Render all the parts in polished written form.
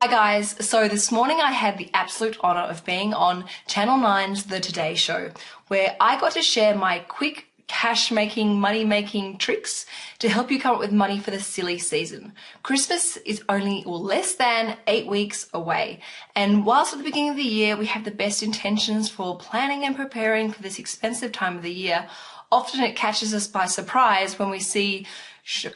Hi guys, so this morning I had the absolute honour of being on Channel 9's The Today Show, where I got to share my quick cash making, money making tricks to help you come up with money for the silly season. Christmas is only less than 8 weeks away, and whilst at the beginning of the year we have the best intentions for planning and preparing for this expensive time of the year, often it catches us by surprise when we see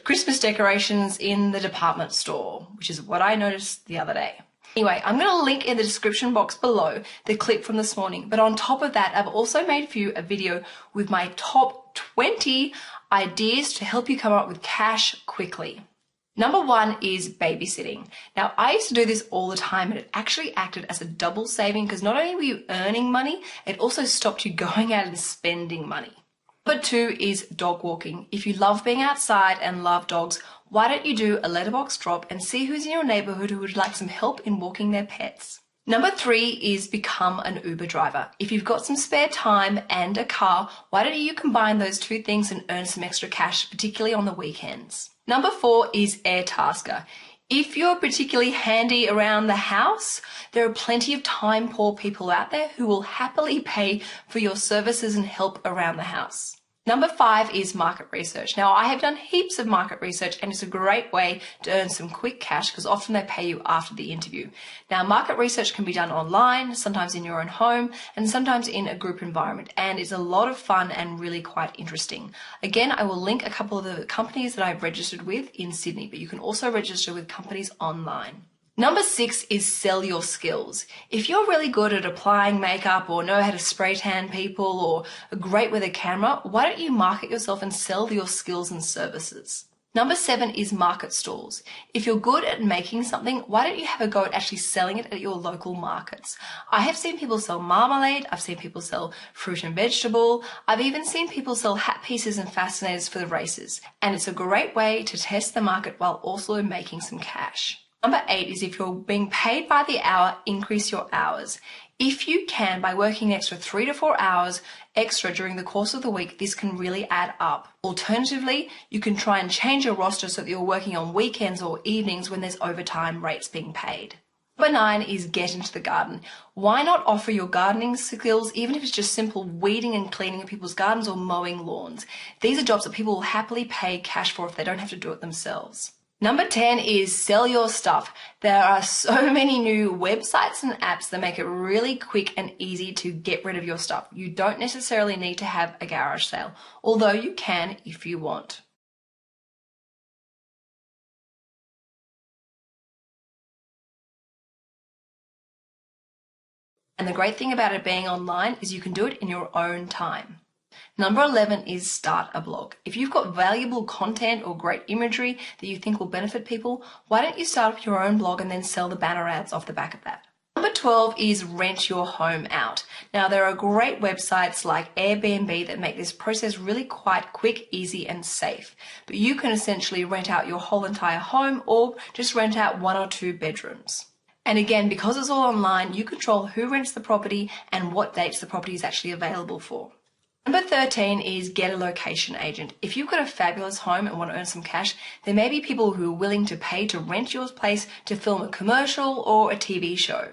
Christmas decorations in the department store, which is what I noticed the other day. Anyway, I'm going to link in the description box below the clip from this morning, but on top of that, I've also made for you a video with my top 20 ideas to help you come up with cash quickly. Number 1 is babysitting. Now, I used to do this all the time, and it actually acted as a double saving because not only were you earning money, it also stopped you going out and spending money. Number 2 is dog walking. If you love being outside and love dogs, why don't you do a letterbox drop and see who's in your neighborhood who would like some help in walking their pets. Number 3 is become an Uber driver. If you've got some spare time and a car, why don't you combine those two things and earn some extra cash, particularly on the weekends. Number 4 is Airtasker. If you're particularly handy around the house, there are plenty of time-poor people out there who will happily pay for your services and help around the house. Number 5 is market research. Now, I have done heaps of market research, and it's a great way to earn some quick cash because often they pay you after the interview. Now, market research can be done online, sometimes in your own home, and sometimes in a group environment, and it's a lot of fun and really quite interesting. Again, I will link a couple of the companies that I've registered with in Sydney, but you can also register with companies online. Number 6 is sell your skills. If you're really good at applying makeup or know how to spray tan people or are great with a camera, why don't you market yourself and sell your skills and services? Number 7 is market stalls. If you're good at making something, why don't you have a go at actually selling it at your local markets? I have seen people sell marmalade, I've seen people sell fruit and vegetable, I've even seen people sell hat pieces and fascinators for the races, and it's a great way to test the market while also making some cash. Number 8 is if you're being paid by the hour, increase your hours. If you can, by working an extra 3 to 4 hours extra during the course of the week, this can really add up. Alternatively, you can try and change your roster so that you're working on weekends or evenings when there's overtime rates being paid. Number 9 is get into the garden. Why not offer your gardening skills, even if it's just simple weeding and cleaning of people's gardens or mowing lawns? These are jobs that people will happily pay cash for if they don't have to do it themselves. Number 10 is sell your stuff. There are so many new websites and apps that make it really quick and easy to get rid of your stuff. You don't necessarily need to have a garage sale, although you can if you want. And the great thing about it being online is you can do it in your own time. Number 11 is start a blog. If you've got valuable content or great imagery that you think will benefit people, why don't you start up your own blog and then sell the banner ads off the back of that? Number 12 is rent your home out. Now, there are great websites like Airbnb that make this process really quite quick, easy, and safe. But you can essentially rent out your whole entire home or just rent out 1 or 2 bedrooms. And again, because it's all online, you control who rents the property and what dates the property is actually available for. Number 13 is get a location agent. If you've got a fabulous home and want to earn some cash, there may be people who are willing to pay to rent your place to film a commercial or a TV show.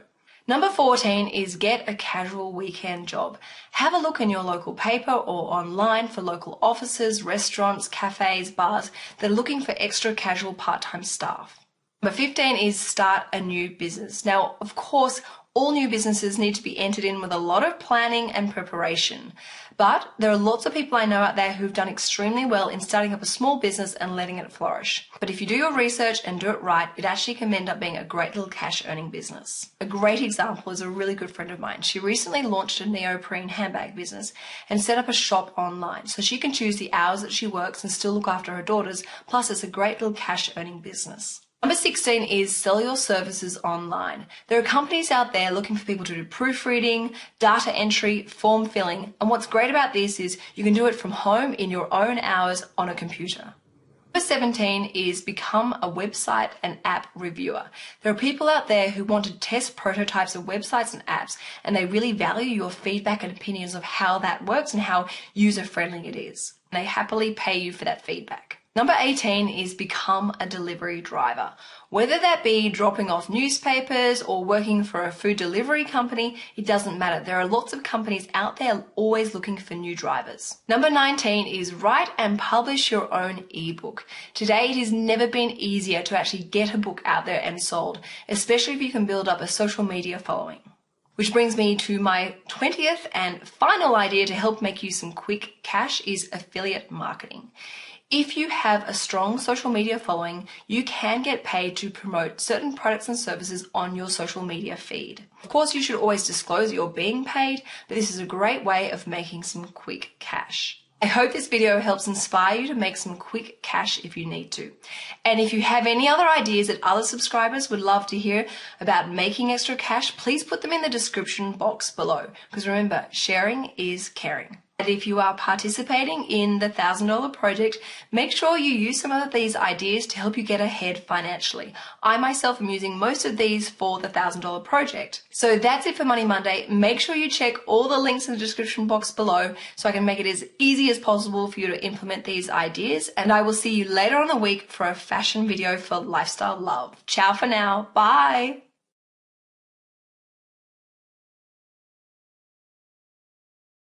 Number 14 is get a casual weekend job. Have a look in your local paper or online for local offices, restaurants, cafes, bars that are looking for extra casual part-time staff. Number 15 is start a new business. Now, of course, all new businesses need to be entered in with a lot of planning and preparation. But there are lots of people I know out there who've done extremely well in starting up a small business and letting it flourish. But if you do your research and do it right, it actually can end up being a great little cash earning business. A great example is a really good friend of mine. She recently launched a neoprene handbag business and set up a shop online so she can choose the hours that she works and still look after her daughters. Plus, it's a great little cash earning business. Number 16 is sell your services online. There are companies out there looking for people to do proofreading, data entry, form filling, and what's great about this is you can do it from home in your own hours on a computer. Number 17 is become a website and app reviewer. There are people out there who want to test prototypes of websites and apps, and they really value your feedback and opinions of how that works and how user-friendly it is. And they happily pay you for that feedback. Number 18 is become a delivery driver. Whether that be dropping off newspapers or working for a food delivery company, it doesn't matter. There are lots of companies out there always looking for new drivers. Number 19 is write and publish your own ebook. Today, it has never been easier to actually get a book out there and sold, especially if you can build up a social media following. Which brings me to my 20th and final idea to help make you some quick cash is affiliate marketing. If you have a strong social media following, you can get paid to promote certain products and services on your social media feed. Of course, you should always disclose that you're being paid, but this is a great way of making some quick cash. I hope this video helps inspire you to make some quick cash if you need to. And if you have any other ideas that other subscribers would love to hear about making extra cash, please put them in the description box below. Because remember, sharing is caring. And if you are participating in the $1,000 project, make sure you use some of these ideas to help you get ahead financially. I myself am using most of these for the $1,000 project. So that's it for Money Monday. Make sure you check all the links in the description box below so I can make it as easy as possible for you to implement these ideas. And I will see you later on the week for a fashion video for lifestyle love. Ciao for now. Bye.